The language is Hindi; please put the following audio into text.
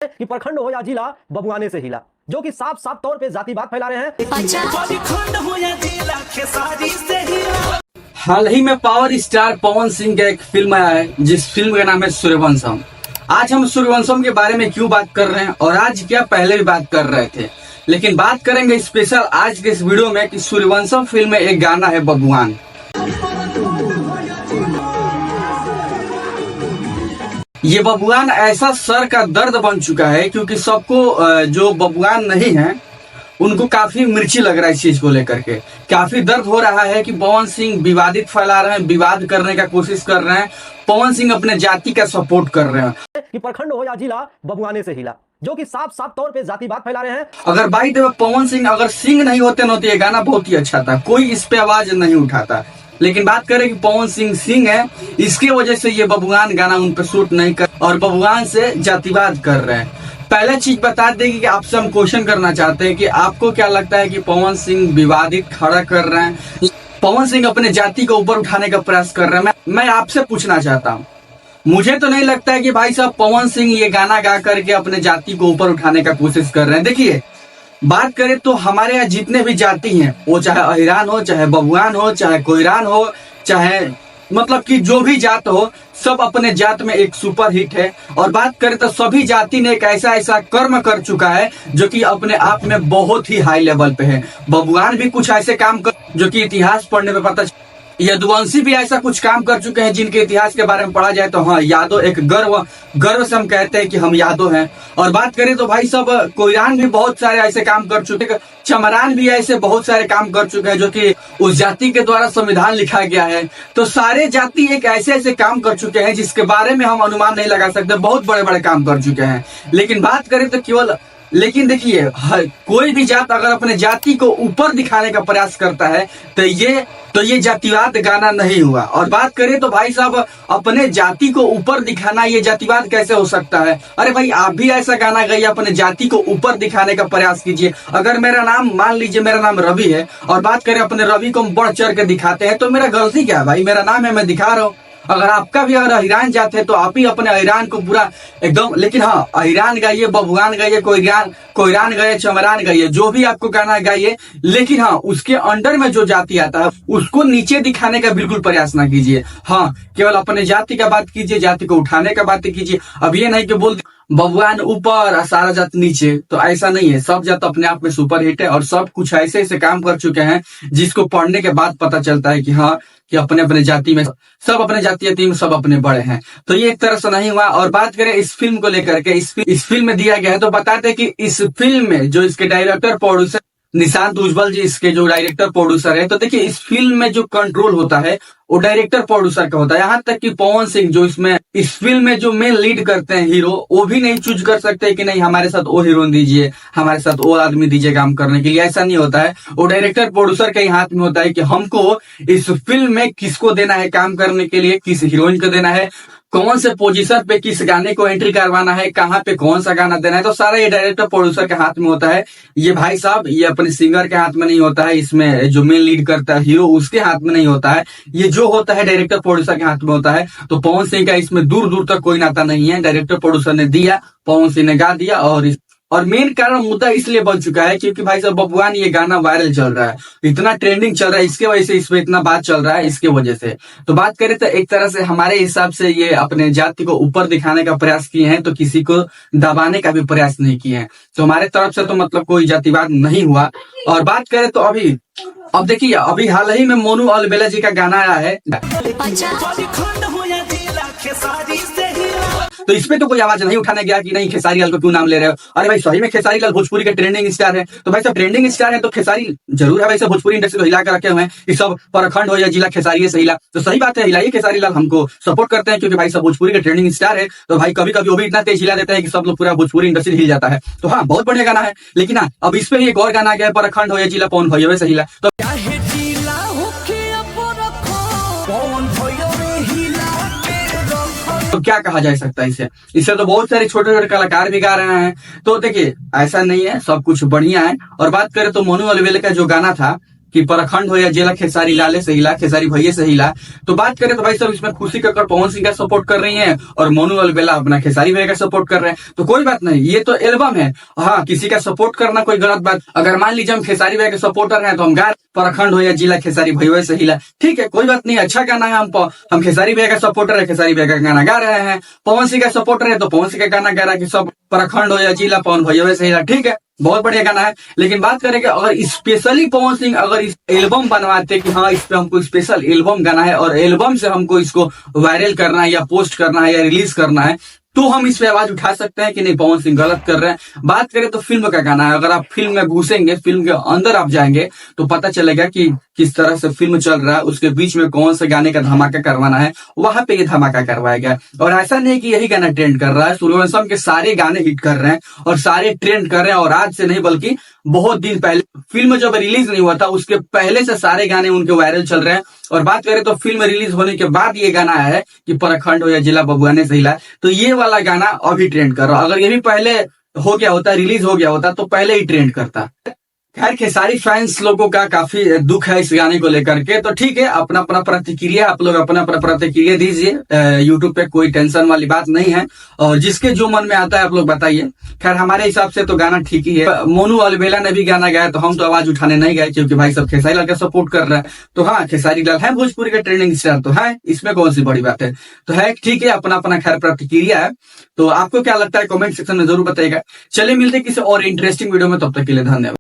कि प्रखंड हो या जिला बबुआने से हिला, जो कि साफ साफ तौर पे जातिवाद फैला रहे हैं। हाल ही में पावर स्टार पवन सिंह का एक फिल्म आया है जिस फिल्म का नाम है सूर्यवंशम। आज हम सूर्यवंशम के बारे में क्यों बात कर रहे हैं और आज क्या पहले भी बात कर रहे थे, लेकिन बात करेंगे स्पेशल आज के इस वीडियो में कि सूर्यवंशम फिल्म में एक गाना है बबुआन। ये बबुआन ऐसा सर का दर्द बन चुका है क्योंकि सबको जो बबुआन नहीं है उनको काफी मिर्ची लग रहा है इस चीज को लेकर के। काफी दर्द हो रहा है कि पवन सिंह विवादित फैला रहे हैं, विवाद करने का कोशिश कर रहे हैं। पवन सिंह अपने जाति का सपोर्ट कर रहे हैं कि प्रखंड हो या जिला बबुआने से हिला, जो कि साफ साफ तौर पे जातिवाद फैला रहे हैं। अगर by the way Pawan Singh अगर सिंह नहीं होते ना तो ये गाना बहुत ही अच्छा था, कोई इस पे आवाज नहीं उठाता। लेकिन बात करें कि पवन सिंह सिंह है, इसके वजह से ये बबुआन गाना उन पर शूट नहीं कर और बबुआन से जातिवाद कर रहे हैं। पहला चीज बता देगी कि आपसे हम क्वेश्चन करना चाहते हैं कि आपको क्या लगता है कि पवन सिंह विवादित खड़ा कर रहे हैं, पवन सिंह अपने जाति को ऊपर उठाने का प्रयास कर रहे हैं। मैं आपसे पूछना चाहता हूँ, मुझे तो नहीं लगता है कि भाई साहब पवन सिंह ये गाना गा करके अपने जाति को ऊपर उठाने का कोशिश कर रहे हैं। देखिए, बात करें तो हमारे यहाँ जितने भी जाति हैं, वो चाहे अहिरान हो, चाहे बबुआन हो, चाहे कोयरान हो, चाहे मतलब कि जो भी जात हो, सब अपने जात में एक सुपर हिट है। और बात करें तो सभी जाति ने एक ऐसा ऐसा कर्म कर चुका है जो कि अपने आप में बहुत ही हाई लेवल पे है। बबुआन भी कुछ ऐसे काम कर जो कि इतिहास पढ़ने में पता, यदुवंशी भी ऐसा कुछ काम कर चुके हैं जिनके इतिहास के बारे में पढ़ा जाए तो हाँ, यादव एक गर्व से हम कहते हैं कि हम यादव हैं। और बात करें तो भाई सब कोयरान भी बहुत सारे ऐसे काम कर चुके हैं, चमरान भी ऐसे बहुत सारे काम कर चुके हैं जो कि उस जाति के द्वारा संविधान लिखा गया है। तो सारे जाति एक ऐसे ऐसे काम कर चुके हैं जिसके बारे में हम अनुमान नहीं लगा सकते, बहुत बड़े बड़े काम कर चुके हैं। लेकिन बात करें तो केवल देखिए, कोई भी जात अगर अपने जाति को ऊपर दिखाने का प्रयास करता है तो ये जातिवाद गाना नहीं हुआ। और बात करें तो भाई साहब अपने जाति को ऊपर दिखाना ये जातिवाद कैसे हो सकता है? अरे भाई, आप भी ऐसा गाना गाइए, अपने जाति को ऊपर दिखाने का प्रयास कीजिए। अगर मेरा नाम मान लीजिए मेरा नाम रवि है और बात करें अपने रवि को हम बढ़ चढ़ के दिखाते हैं तो मेरा गलती क्या है भाई? मेरा नाम है, मैं दिखा रहा हूँ। अगर आपका भी अगर अहिरान जात है तो आप ही अपने अहिरान को पूरा एकदम, लेकिन हाँ, अहिरान गाइए, बबुआन गाइए, कोयरान गाइए, चमरान गाइए, जो भी आपको गाना गाइए, लेकिन हाँ, उसके अंडर में जो जाति आता है उसको नीचे दिखाने का बिल्कुल प्रयास ना कीजिए। हाँ, केवल अपने जाति का बात कीजिए, जाति को उठाने का बात कीजिए। अब ये नहीं कि बोल बबुआन ऊपर और सारा जात नीचे, तो ऐसा नहीं है। सब जात अपने आप में सुपर हिट है और सब कुछ ऐसे ऐसे काम कर चुके हैं जिसको पढ़ने के बाद पता चलता है कि हाँ, कि अपने अपने जाति में सब अपने जाति में सब अपने बड़े हैं। तो ये एक तरह से नहीं हुआ। और बात करें इस फिल्म को लेकर के, इस फिल्म में दिया गया है तो बताते हैं कि इस फिल्म में जो इसके डायरेक्टर प्रोड्यूसर निशांत उज्ज्वल जी इसके जो डायरेक्टर प्रोड्यूसर है, तो देखिए इस फिल्म में जो कंट्रोल होता है वो डायरेक्टर प्रोड्यूसर का होता है। यहाँ तक कि पवन सिंह जो इसमें इस फिल्म में जो मेन लीड करते हैं हीरो, वो भी नहीं चूज कर सकते कि नहीं हमारे साथ वो हीरोइन दीजिए, हमारे साथ वो आदमी दीजिए काम करने के लिए। ऐसा नहीं होता है, वो डायरेक्टर प्रोड्यूसर के हाथ में होता है कि हमको इस फिल्म में किसको देना है काम करने के लिए, किस हीरोइन को देना है, कौन से पोजीशन पे किस गाने को एंट्री करवाना है, कहाँ पे कौन सा गाना देना है। तो सारा ये डायरेक्टर प्रोड्यूसर के हाथ में होता है। ये भाई साहब ये अपने सिंगर के हाथ में नहीं होता है, इसमें जो मेन लीड करता है हीरो उसके हाथ में नहीं होता है। ये जो होता है डायरेक्टर प्रोड्यूसर के हाथ में होता है। तो पवन सिंह का इसमें दूर दूर तक कोई नाता नहीं है। डायरेक्टर प्रोड्यूसर ने दिया, पवन सिंह ने गा दिया। और मेन कारण मुद्दा इसलिए बन चुका है क्योंकि भाई साहब बबुआन ये गाना वायरल चल रहा है, इतना ट्रेंडिंग चल रहा है, इसके वजह से इस पे इतना बात चल रहा है, इसके वजह से। तो बात करें तो एक तरह से हमारे हिसाब से ये अपने जाति को ऊपर दिखाने का प्रयास किए हैं, तो किसी को दबाने का भी प्रयास नहीं किए हैं। तो हमारे तरफ से तो मतलब कोई जातिवाद नहीं हुआ। और बात करें तो अब देखिए, अभी हाल ही में मोनू अलबेला जी का गाना आया है, तो इसमें तो कोई आवाज नहीं उठाने गया कि नहीं खेसारी लाल को क्यों नाम ले रहे हो। अरे भाई, सही में खेसारी लाल भोजपुरी के ट्रेंडिंग स्टार है। तो भाई साहब ट्रेंडिंग स्टार है तो खेसारी जरूर है भाई साहब, भोजपुरी इंडस्ट्री को हिला कर रखे हुए हैं कि सब प्रखंड हो या जिला खेसारी से हिला। तो सही बात है, हिलाइए खेसारी लाल, हमको सपोर्ट करते हैं क्योंकि भाई साहब भोजपुरी के ट्रेंडिंग स्टार है। तो भाई कभी कभी वो भी इतना तेज हिला देता है कि सब लोग पूरा भोजपुरी इंडस्ट्री हिल जाता है। तो हाँ, बहुत बढ़िया गाना है। लेकिन हाँ, अब इस पे एक और गाना गया, प्रखंड हो या जिला पवन भैया से हिला। तो तो क्या कहा जा सकता है इससे तो बहुत सारे छोटे छोटे कलाकार भी गा रहे हैं। तो देखिए ऐसा नहीं है, सब कुछ बढ़िया है। और बात करें तो मोनू अलबेला का जो गाना था कि परखंड हो या जिला खेसारी लाले से हिला, खेसारी भैया से हिला। तो बात करें तो भाई सब इसमें खुशी कक्कड़ पवन सिंह का सपोर्ट कर रही हैं और मोनू अलबेला अपना खेसारी भैया का सपोर्ट कर रहे हैं। तो कोई बात नहीं, ये तो एल्बम है। हाँ, किसी का सपोर्ट करना कोई गलत बात। अगर मान लीजिए हम खेसारी भैया के सपोर्टर हैं तो हम गा परखंड हो या जिला खेसारी भैया से हिला, ठीक है, कोई बात नहीं, अच्छा गाना है। हम खेसारी भैया का सपोर्टर है, खेसारी भैया का गाना गा रहे हैं। पवन सिंह का सपोर्टर है तो पवन सिंह का गाना गा रहा है कि सब परखंड हो या जिला पवन भैया से हिला, ठीक है, बहुत बढ़िया गाना है। लेकिन बात करें कि अगर स्पेशली पवन सिंह अगर इस एल्बम बनवाते कि हाँ इस पे हमको स्पेशल एल्बम गाना है और एल्बम से हमको इसको वायरल करना है या पोस्ट करना है या रिलीज करना है, तो हम इस पे आवाज उठा सकते हैं कि नहीं पवन सिंह गलत कर रहे हैं। बात करें तो फिल्म का गाना है, अगर आप फिल्म में घुसेंगे, फिल्म के अंदर आप जाएंगे तो पता चलेगा कि किस तरह से फिल्म चल रहा है, उसके बीच में कौन से गाने का धमाका करवाना है, वहां पे ये धमाका करवाया गया। और ऐसा नहीं कि यही गाना ट्रेंड कर रहा है, सूर्यवंशम के सारे गाने हिट कर रहे हैं और सारे ट्रेंड कर रहे हैं। और आज से नहीं बल्कि बहुत दिन पहले, फिल्म जब रिलीज नहीं हुआ था उसके पहले से सारे गाने उनके वायरल चल रहे हैं। और बात करें तो फिल्म रिलीज होने के बाद ये गाना है कि परखंड हो या जिला बबुआने से हिला, तो ये वाला गाना अभी ट्रेंड कर रहा है। अगर ये भी पहले हो गया होता, रिलीज हो गया होता, तो पहले ही ट्रेंड करता। खैर, खेसारी फैंस लोगों का काफी दुख है इस गाने को लेकर के, तो ठीक है, अपना अपना प्रतिक्रिया, आप लोग अपना अपना प्रतिक्रिया दीजिए। यूट्यूब पे कोई टेंशन वाली बात नहीं है और जिसके जो मन में आता है आप लोग बताइए। खैर, हमारे हिसाब से तो गाना ठीक ही है। मोनू अलबेला ने भी गाना गाया तो हम तो आवाज उठाने नहीं गए क्योंकि भाई सब खेसारी लाल का सपोर्ट कर रहा है। तो हाँ, खेसारी लाल है भोजपुरी का ट्रेंडिंग स्टार, तो है, इसमें कौन सी बड़ी बात है। तो है, ठीक है, अपना अपना खैर प्रतिक्रिया है। तो आपको क्या लगता है कमेंट सेक्शन में जरूर बताइएगा। चलिए मिलते किसी और इंटरेस्टिंग वीडियो में, तब तक के लिए धन्यवाद।